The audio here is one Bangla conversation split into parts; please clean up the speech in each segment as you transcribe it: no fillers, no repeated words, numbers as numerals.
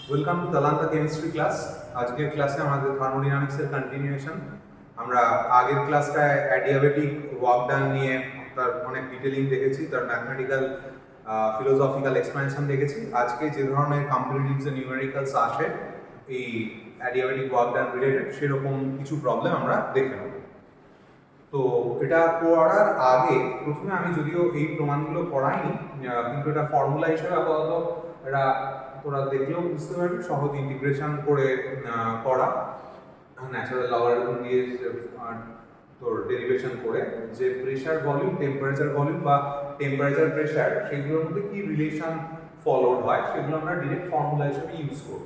ওয়েলকাম টু তালান্তা কেমিস্ট্রি ক্লাস। আজকের ক্লাসে আমাদের থার্মোডাইনামিক্সের কন্টিনিউয়েশন। আমরা আগের ক্লাসটায় অ্যাডিয়াবেটিক ওয়ার্ক ডান নিয়ে তার অনেক ডিটেলিং দেখেছি, তার ম্যাথমেটিক্যাল ফিলোসফিক্যাল এক্সপ্যানশন দেখেছি। আজকে যে ধরনের কম্পিটিটিভস নিউমেরিক্যালস আসে এই অ্যাডিয়াবেটিক ওয়ার্ক ডান রিলেটেড, সেরকম কিছু প্রবলেম আমরা দেখে নেব। তো এটা করার আগে প্রথমে আমি যদিও এই প্রমাণগুলো করাইনি, কিন্তু এটা ফর্মুলা হিসেবে আপাতত এটা তোরা দেখলেও বুঝতে পারবি, সহজ ইন্টিগ্রেশন করে করা ন্যাচারাল লগারিদম দিয়ে তোর ডেরিভেশন করে যে প্রেশার ভলিউম, টেম্পারেচার ভলিউম বা টেম্পারেচার প্রেশার, সেগুলোর মধ্যে কি রিলেশন ফলোড হয় সেগুলো আমরা ডিরেক্ট ফর্মুলা হিসেবে ইউজ করব।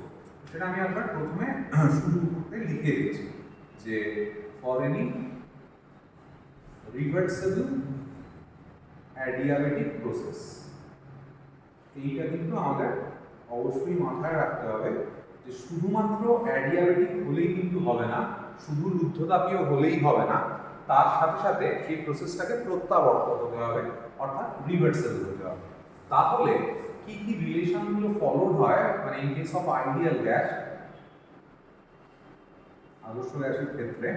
সেটা আমি একবার প্রথমে শুরু করতে লিখে দিচ্ছি যে for any reversible adiabatic process। এইটা কিন্তু আমাদের অবশ্যই মাথায় রাখতে হবে যে শুধুমাত্র অ্যাডিয়াবেটিক হলেই কিন্তু হবে না, শুধু রুদ্ধতাপীয় হলেই হবে না, তার সাথে সাথে সেই প্রসেসটাকে প্রত্যাবর্তন হতে হবে, অর্থাৎ রিভার্সেবল হতে হবে। তাহলে কি কি রিলেশনগুলো ফলোড হয়, মানে in case of ideal gas, আদর্শ গ্যাসের ক্ষেত্রে,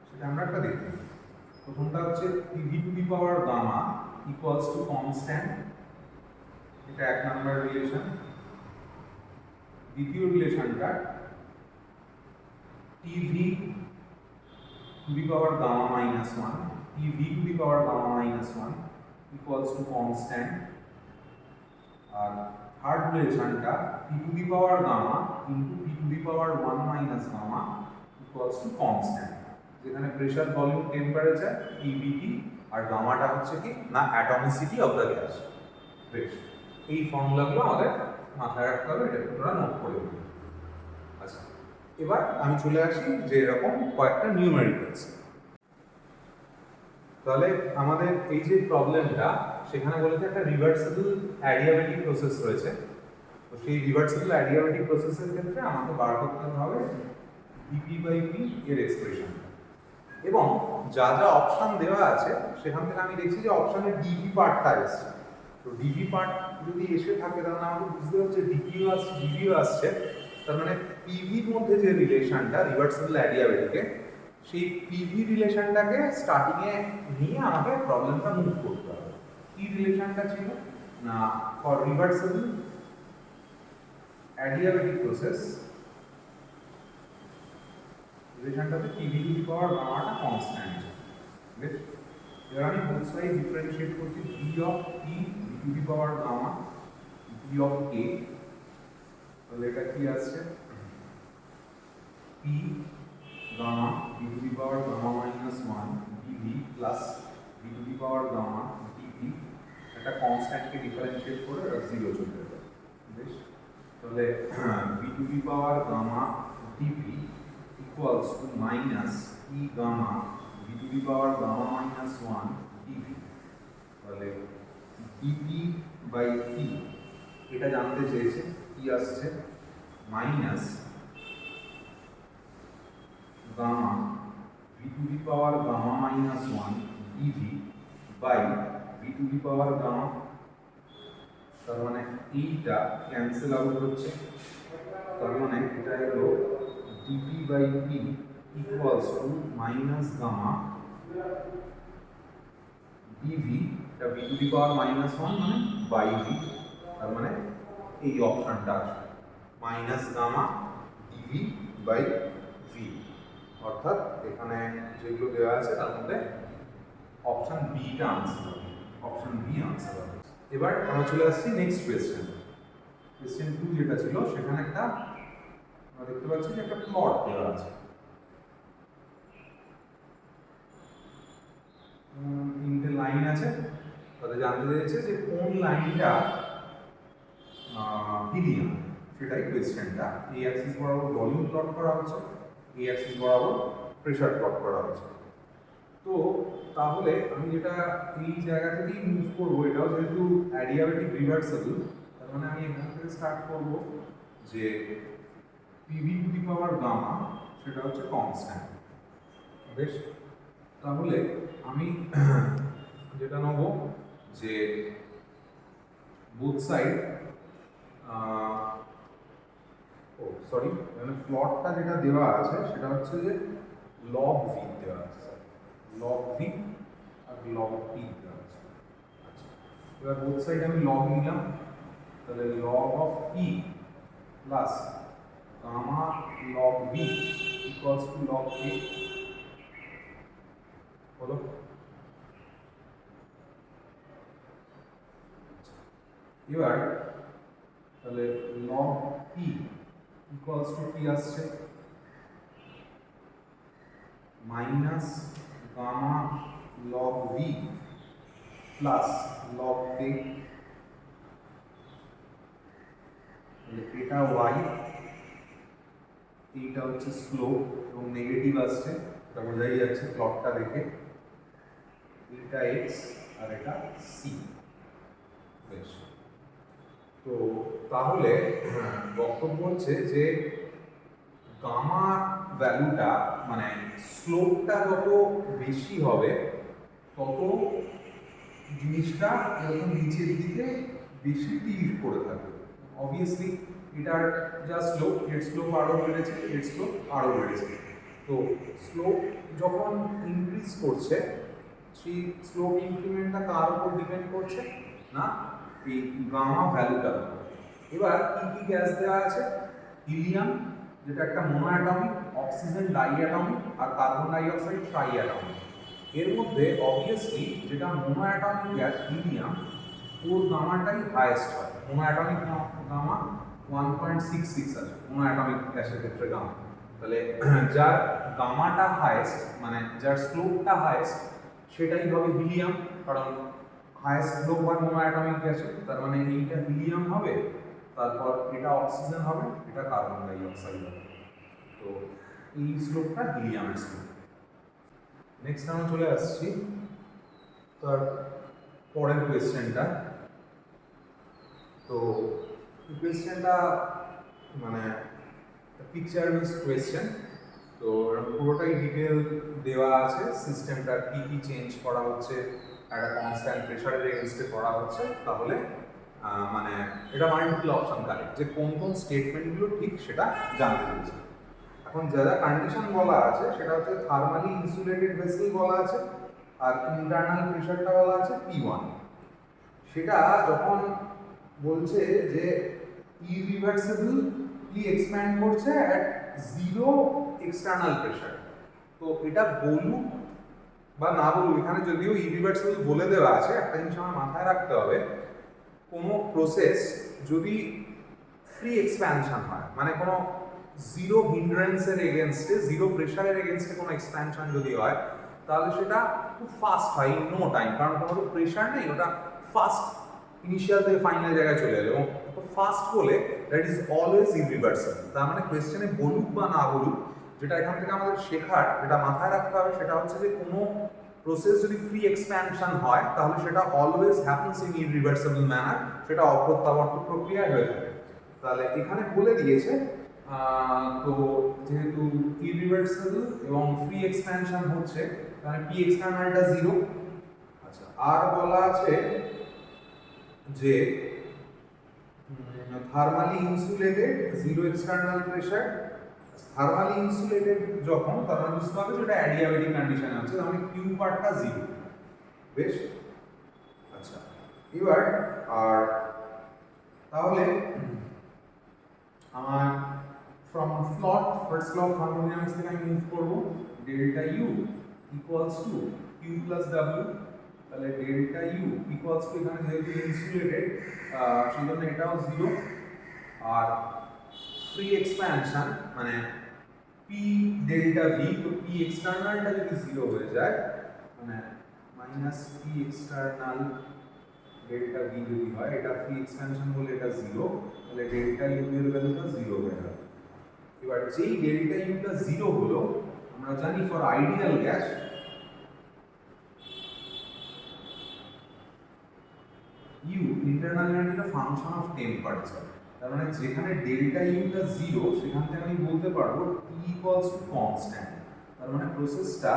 সেটা আমরা একটা দেখি। প্রথমটা হচ্ছে PV to the power gamma equals to constant, এটা এক নম্বর রিলেশন। দ্বিতীয় রিলেশনটা TV to the power gamma minus 1, TV to the power gamma minus 1 equals to constant. আর থার্ড রিলেশনটা P to the power gamma into P to the power 1 minus gamma equals to constant, যেখানে প্রেসার, ভলিউম, টেম্পারেচার, পিভিটি আর গামাটা হচ্ছে কি না অ্যাটমিসিটি অফ দ্য গ্যাস। বেশ, এই ফর্মুলাগুলো আমাদের মাথায় রাখতে হবে, এটা তোমরা নোট করে দেবে। আচ্ছা, এবার আমি চলে আসি যে এরকম কয়েকটা নিউমেরিক্যালস। তাহলে আমাদের এই যে প্রবলেমটা, সেখানে বলেছে একটা রিভার্সেবল অ্যাডিয়াবেটিক প্রসেস রয়েছে। তো সেই রিভার্সেবল অ্যাডিয়াবেটিক প্রসেসের ক্ষেত্রে আমাকে বার করতে হবে dp/p এর এক্সপ্রেশন, এবং যা যা অপশন দেওয়া আছে সেখান থেকে আমি দেখছি যে অপশনে ডিপি পার্টটা এসছে। তো ডিপি পার্ট যদি এসে থাকে তাহলে আমাকে বুঝতে হচ্ছে ডিপিও আসছে, ডিপিও আসছে, তার মানে পিভির মধ্যে যে রিলেশনটা রিভার্সেবল অ্যাডিয়াবেটিকে, সেই পিভি রিলেশনটাকে স্টার্টিংয়ে নিয়ে আমাকে প্রবলেমটা মুভ করতে হবে। কি রিলেশনটা ছিল না, ফর রিভার্সেবল অ্যাডিয়াবেটিক প্রসেস রিলেশনটাতে পিভি টু দি পাওয়ার গামাটা কনস্ট্যান্ট। বেশ, এবার আমি বোথ সাইড ডিফারেন্সিয়েট করছি, B of P to the power gamma B of A. তাহলে এটা কি আসছে, P gamma B to the power gamma minus 1 dV plus B to the power gamma dV, একটা কনস্ট্যান্টকে ডিফারেন্সিয়েট করে আর জিরো চলে যাবে। বেশ, তাহলে B to the power gamma DV equals to minus e gamma b to the power gamma minus 1 dv। তাহলে dp by p এটা জানতে চেয়েছে, কি আসছে minus gamma b to the power gamma minus 1 dv by b to the power gamma, তার মানে এইটা ক্যান্সেল আউট হচ্ছে, তার মানে এটা হলো dp by p equals to minus gamma dv, এটা v to the power minus 1 মানে by v, তার মানে এই অপশনটা আসবে minus gamma dv by v, অর্থাৎ এখানে যেগুলো দেওয়া আছে তার মধ্যে অপশন বি টা আনসার হবে, অপশন বি আনসার হবে। এবার আমরা চলে আসছি নেক্সট কোয়েশ্চেন। কোয়েশ্চেন 2 যেটা ছিল সেখানে একটা আমরা দেখতে পাচ্ছি যে একটা প্লট দেওয়া আছে, তিনটে লাইন আছে, তাহলে জানতে চেয়েছে যে কোন লাইনটা হিলিয়াম, সেটাই কোয়েশ্চেনটা। এই অ্যাক্সিস বরাবর ভলিউম প্লট করা হচ্ছে, এই অ্যাক্সিস বরাবর প্রেসার প্লট করা হচ্ছে। তো তাহলে আমি যেটা এই জায়গা থেকেই মুভ করবো, এটাও যেহেতু অ্যাডিয়াবেটিক রিভার্সেবল, তার মানে আমি এখান থেকে স্টার্ট করবো যে PV to the power gamma সেটা হচ্ছে কনস্ট্যান্ট। বেশ, তাহলে আমি যেটা নেব যে বোথ সাইড সরি, মানে প্লটটা যেটা দেওয়া আছে সেটা হচ্ছে যে লগ ভি দেওয়া আছে, লগ ভি আর লগ পি দেওয়া আছে। আচ্ছা, এবার বোথ সাইড আমি লগ নিলাম, তাহলে log of P plus gamma log V equals to log A হলো। এবার তাহলে লগ পি ইকুয়ালস টু কি আসছে, minus gamma log V plus log K, এটা ওয়াই, এইটা হচ্ছে স্লোপ এবং নেগেটিভ আসছে, এটা বোঝাই যাচ্ছে প্লটটা দেখে, এটা এক্স আর এটা সি। বেশ, তো তাহলে বক্তব্য হচ্ছে যে গামা ভ্যালুটা মানে স্লোপটা যত বেশি হবে তত জিনিসটা এরকম নিচের দিকে বেশি টিল্ট করে থাকবে। অবভিয়াসলি এটার যা স্লোপ, এর স্লোপ আরও বেড়েছে, এর স্লোপ আরও বেড়েছে। তো স্লোপ যখন ইনক্রিজ করছে, সেই স্লোপ ইনক্রিমেন্টটা কার উপর ডিপেন্ড করছে না এই গামা ভ্যালুটার উপর। এবার কি কি গ্যাস দেওয়া আছে, হিলিয়াম যেটা একটা মোনোঅ্যাটমিক, অক্সিজেন ডাইঅ্যাটমিক আর কার্বন ডাইঅক্সাইড ট্রাইঅ্যাটমিক। এর মধ্যে অবভিয়াসলি যেটা মোনোঅ্যাটমিক গ্যাস হিলিয়াম, ওর গামাটাই হাইয়েস্ট হয়। মোনোঅ্যাটমিক গামা 1.66 আছে মোনোঅ্যাটমিক গ্যাসের ক্ষেত্রে গামা। তাহলে যার গামাটা হাইয়েস্ট মানে যার স্লোপটা হাইয়েস্ট সেটাই হবে হিলিয়াম, কারণ হাইয়েস্ট স্লোপ হয় মোনোঅ্যাটমিক গ্যাসে, তার মানে এইটা হিলিয়াম হবে, তারপর এটা অক্সিজেন হবে, এটা কার্বন ডাইঅক্সাইড হবে। তো এই স্লোপটা হিলিয়ামের স্লোপ। নেক্সট আমরা চলে আসছি তার পরের কোয়েশ্চেনটা। তো কোয়েশ্চেনটা মানে পিকচার বেসড কোয়েশ্চেন, তো পুরোটাই ডিটেল দেওয়া আছে, সিস্টেমটা কি কি চেঞ্জ করা হচ্ছে, একটা কনস্ট্যান্ট প্রেশারের এগেনস্টে করা হচ্ছে, তাহলে মানে এটা মাল্টিপল অপশন কারেক্ট, যে কোন কোন স্টেটমেন্টগুলো ঠিক সেটা জানতে চাইছে। এখন যা যা কন্ডিশন বলা আছে সেটা হচ্ছে থার্মালি ইনসুলেটেড ভেসেল বলা আছে, আর ইন্টারনাল প্রেশারটা বলা আছে P1। সেটা যখন বলছে যে ইরিভার্সিবলি এক্সপ্যান্ড করছে অ্যাট জিরো এক্সটার্নাল প্রেশার, তো এটা বলুক বা না বলুক, এখানে যদিও ইরিভার্সিবল বলে দেওয়া আছে, একটা জিনিস আমার মাথায় রাখতে হবে, কোনো প্রসেস যদি ফ্রি এক্সপ্যানশন হয়, মানে কোনো জিরো হিন্ড্রেন্সের এগেনস্টে, জিরো প্রেশারের এগেনস্টে কোনো এক্সপ্যানশন যদি হয়, তাহলে সেটা খুব ফাস্ট হয়, ইন নো টাইম, কারণ কোনো প্রেশার নেই, ওটা ফাস্ট ইনিশিয়াল থেকে ফাইনাল জায়গায় চলে এলো, এবং ফাস্ট বলে দ্যাট ইজ অলওয়েজ ইরিভার্সেবল। তার মানে কোয়েশ্চেনে বলুক বা না বলুক, যেটা এখান থেকে আমাদের শেখার, যেটা মাথায় রাখতে হবে, সেটা হচ্ছে যে কোনো প্রসেস যদি ফ্রি এক্সপ্যানশন হয় তাহলে সেটা always happens in irreversible manner, সেটা অপ্রত্যাবর্ত প্রক্রিয়ায় হয়ে থাকে। তাহলে এখানে বলে দিয়েছে, তো যেহেতু ইরিভার্সেবল এবং ফ্রি এক্সপ্যানশন হচ্ছে, তাহলে পি এক্সটার্নালটা 0। আচ্ছা, আর বলা আছে যে thermally insulated, zero external pressure. Thermally insulated যখন, তার মানে বুঝতে হবে যেটা অ্যাডিয়াবেটিক কন্ডিশনে আছে, তার মানে কিউ পার্টটা 0। বেশ, আচ্ছা, এবার আর তাহলে আমার ফ্রম ফ্লট ফার্স্ট ল অফ থার্মোডাইনামিক্স থেকে আমি মুভ করব, delta U equals to Q plus W. তাহলে ডেল্টা ইউ ইকুয়ালস টু, এখানে যেহেতু ইনসুলেটেড সেই জন্য এটাও 0, আর ফ্রি এক্সপ্যানশন মানে পি ডেল্টা ভি, তো পি এক্সটার্নালটা যদি 0 হয়ে যায়, মানে minus P external delta V যদি হয়, এটা ফ্রি এক্সপ্যানশন বলে এটা 0, তাহলে ডেল্টা ইউ এর ভ্যালুটা 0 হয়ে যাবে। এবার যেই ডেল্টা ইউটা 0 হলো, আমরা জানি for ideal gas U internal এনার্জিটা ফাংশন অফ টেম্পারেচার, তার মানে যেখানে ডেল্টা ইউটা 0 সেখান থেকে আমি বলতে পারবো টি ইকুয়ালস টু কনস্ট্যান্ট, তার মানে প্রসেসটা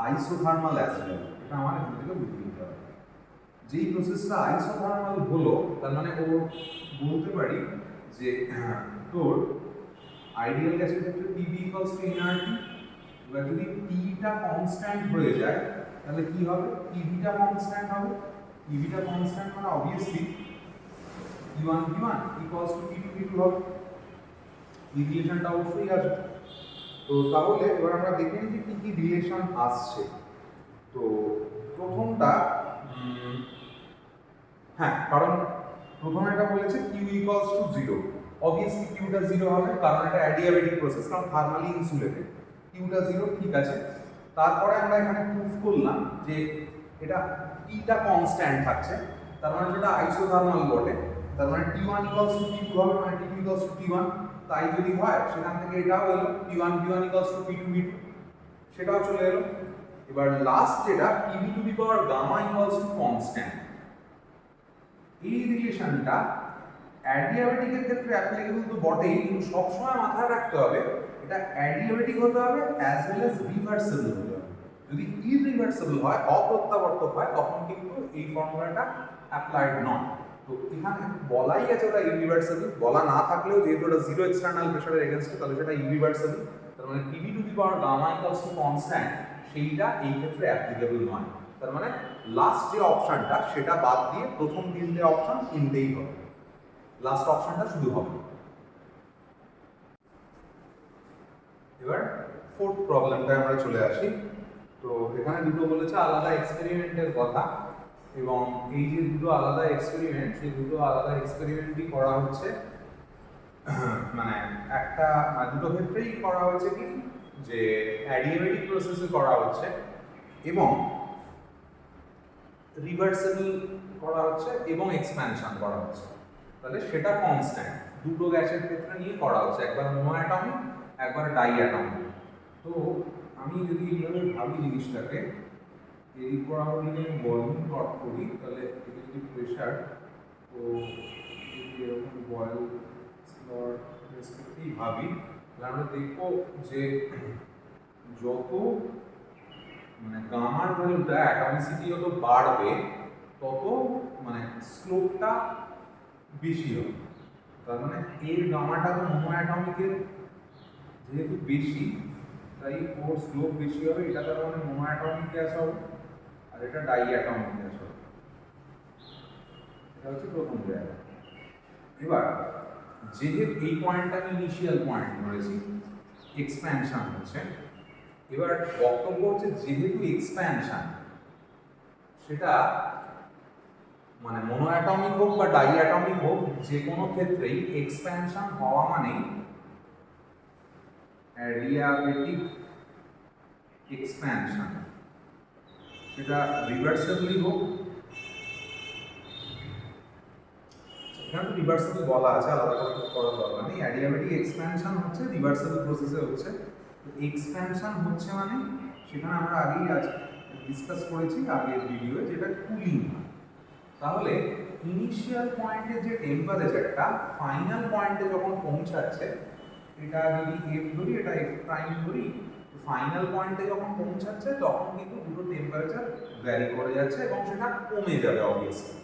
আইসোথার্মাল অ্যাজ ওয়েল। এটা আমার এখান থেকে বুঝে নিতে হবে। যেই প্রসেসটা আইসোথার্মাল হলো তার মানে ও বলতে পারি যে তোর আইডিয়াল গ্যাসের ক্ষেত্রে PV ইকুয়ালস টু nRT। এবার যদি টিটা কনস্ট্যান্ট হয়ে যায় তাহলে কি হবে? পিভিটা কনস্ট্যান্ট হবে। পিভিটা কনস্ট্যান্ট মানে obviously P1 equals to P2 হবে। এই রিলেশনটা অবশ্যই আসবে। তো তাহলে এবার আমরা দেখে নিই যে কি কি রিলেশন আসছে। তো প্রথমটা হ্যাঁ, কারণ প্রথমে এটা বলেছে Q ইকুয়ালস টু 0। অবভিয়াসলি কিউটা 0 হবে কারণ এটা অ্যাডিয়াবেটিক প্রসেস, কারণ থার্মালি ইনসুলেটেড। কিউটা 0 ঠিক আছে। তারপরে আমরা এখানে প্রুফ করলাম যে এটা টিটা কনস্ট্যান্ট থাকছে, তার মানে সেটা আইসোথার্মাল বটে। তার মানে T1 ইকুয়ালস টু T2 হবে, মানে T2 ইকুয়ালস টু T1। তাই যদি হয় সেখান থেকে এটাও এলো P1 ইকুয়ালস টু P2 সেটাও চলে এলো। এবার লাস্ট যেটা PV to the power gamma equals to constant, এই রিলেশনটা অ্যাডিয়াবেটিকের ক্ষেত্রে অ্যাপ্লিকেবল তো বটেই, কিন্তু সবসময় মাথায় রাখতে হবে এটা অ্যাডিয়াবেটিক হতে হবে অ্যাজ ওয়েল অ্যাজ রিভার্সেবল হতে হবে। যদি ইররিভার্সেবল হয়, অপ্রত্যাবর্তক হয়, তখন কিন্তু এই ফর্মুলাটা অ্যাপ্লাইড নয়। তো এখানে বলাই আছে ওটা ইউনিভার্সাল, বলা না থাকলেও যেহেতু ওটা জিরো এক্সটার্নাল প্রেসারের এগেনস্টে, তাহলে সেটা ইউনিভার্সাল। তার মানে PV to the power gamma equals to constant, সেইটা এই ক্ষেত্রে অ্যাপ্লিকেবল নয়। তার মানে লাস্ট যে অপশনটা সেটা বাদ দিয়ে প্রথম তিনটে অপশন কিনতেই হবে, লাস্ট অপশনটা শুধু হবে। এবার ফোর্থ প্রবলেমটায় আমরা চলে আসি। তো এখানে দুটো বলেছে আলাদা এক্সপেরিমেন্টের কথা, এবং এই যে দুটো আলাদা এক্সপেরিমেন্ট, সেই দুটো আলাদা এক্সপেরিমেন্টই করা হচ্ছে মানে একটা দুটো ক্ষেত্রেই করা হচ্ছে কি যে অ্যাডিয়াবেটিক প্রসেসে করা হচ্ছে এবং রিভার্সেবল করা হচ্ছে এবং এক্সপ্যানশন করা হচ্ছে। তাহলে সেটা কনস্ট্যান্ট, দুটো গ্যাসের ক্ষেত্রে নিয়ে করা হচ্ছে, একবার মোনোঅ্যাটমিক একবার ডাইঅ্যাটমিক। তো আমি যদি এইভাবে ভাবি জিনিসটাকে, এই বরাবরই আমি ভলিউম প্লট করি, তাহলে এটা যদি প্রেশার, তো যদি এরকম বয়েল স্লট রেসপেক্টেই ভাবি, তাহলে আমরা দেখবো যে যত মানে গামার ভ্যালুটা অ্যাটমিসিটি যত বাড়বে তত মানে স্লোপটা বেশি হবে। তার মানে এর গামাটা তো মোনোঅ্যাটমিকের যেহেতু বেশি, তাই ওর স্লোপ বেশি হবে। এটা তার মানে মোনোঅ্যাটমিক গ্যাস হবে, আর এটা ডাইঅ্যাটমিক গ্যাস হবে। এটা হচ্ছে প্রথম জায়গা। এবার যেহেতু এই পয়েন্টটা আমি ইনিশিয়াল পয়েন্ট ধরেছি, এক্সপ্যানশন হচ্ছে। এবার বক্তব্য হচ্ছে যেহেতু এক্সপ্যানশন, সেটা মানে মোনোঅ্যাটমিক হোক বা ডাইঅ্যাটমিক হোক, যে কোনো ক্ষেত্রেই এক্সপ্যানশন হওয়া মানেই অ্যাডিয়াবেটিক এক্সপ্যানশন, সেটা রিভার্সেবলি হোক। এখানে তো রিভার্সেবল বলা আছে, আলাদা করে করার দরকার নেই। অ্যাডিয়াবেটিক এক্সপ্যানশন হচ্ছে রিভার্সেবল প্রসেসে হচ্ছে। এক্সপ্যানশন হচ্ছে মানে সেখানে আমরা আগেই আজ ডিসকাস করেছি আগের ভিডিওয়ে, যেটা কুলিং। তাহলে ইনিশিয়াল পয়েন্টে যে টেম্পারেচারটা ফাইনাল পয়েন্টে যখন পৌঁছাচ্ছে, এটা যদি এফ ধরি, এটা এফ প্রাইম ধরি, ফাইনাল পয়েন্টে যখন পৌঁছাচ্ছে তখন কিন্তু দুটো টেম্পারেচার ভ্যারি করে যাচ্ছে এবং সেটা কমে যাবে অবভিয়াসলি।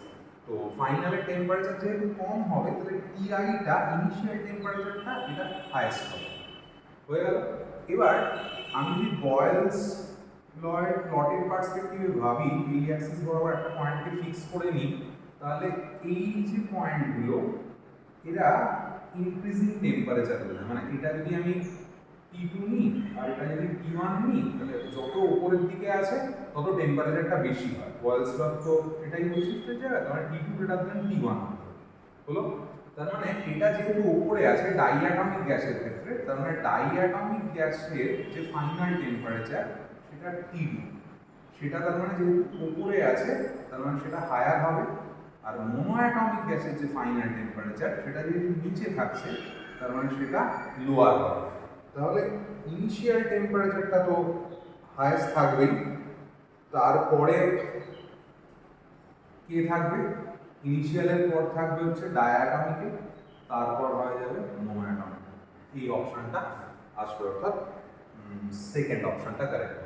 তো ফাইনালের টেম্পারেচার যেহেতু কম হবে, তাহলে টিআইটা ইনিশিয়াল টেম্পারেচারটা এটা হাইয়েস্ট হবে। হয়ে গেল। এবার আমি যদি বয়েলস লয়ের প্লটের পার্সপেক্টিভে ভাবি, এই অ্যাক্সিস বরাবর একটা পয়েন্টকে ফিক্স করে নিই, তাহলে এই যে পয়েন্টগুলো এরা ইনক্রিজিং টেম্পারেচার বলে, মানে এটা যদি আমি T2 নিই আর এটা যদি T1 নিই, তাহলে যত উপরের দিকে আছে তত টেম্পারেচারটা বেশি হয়। বয়েলস ল তো এটাই বৈশিষ্ট্যের জায়গা, তার মানে T2 গ্রেটার দ্যান T1 হলো। তার মানে এটা যেহেতু উপরে আছে ডাইঅ্যাটমিক গ্যাসের ক্ষেত্রে, তার মানে ডাইঅ্যাটমিক গ্যাসের যে ফাইনাল টেম্পারেচার সেটা T2, সেটা তার মানে যেহেতু উপরে আছে তার মানে সেটা হায়ার হবে। আর মোনোঅ্যাটমিক গ্যাসের যে ফাইনাল টেম্পারেচার সেটা যেহেতু নিচে থাকছে, তার মানে সেটা লোয়ার হবে। তাহলে ইনিশিয়াল টেম্পারেচারটা তো হাইয়েস্ট থাকবেই, তারপরে কে থাকবে? ইনিশিয়ালের পর থাকবে হচ্ছে ডায়াটমিকে, তারপর হয়ে যাবে মোনোঅ্যাটমিক। এই অপশনটা আসবে, অর্থাৎ সেকেন্ড অপশনটা কারেক্ট।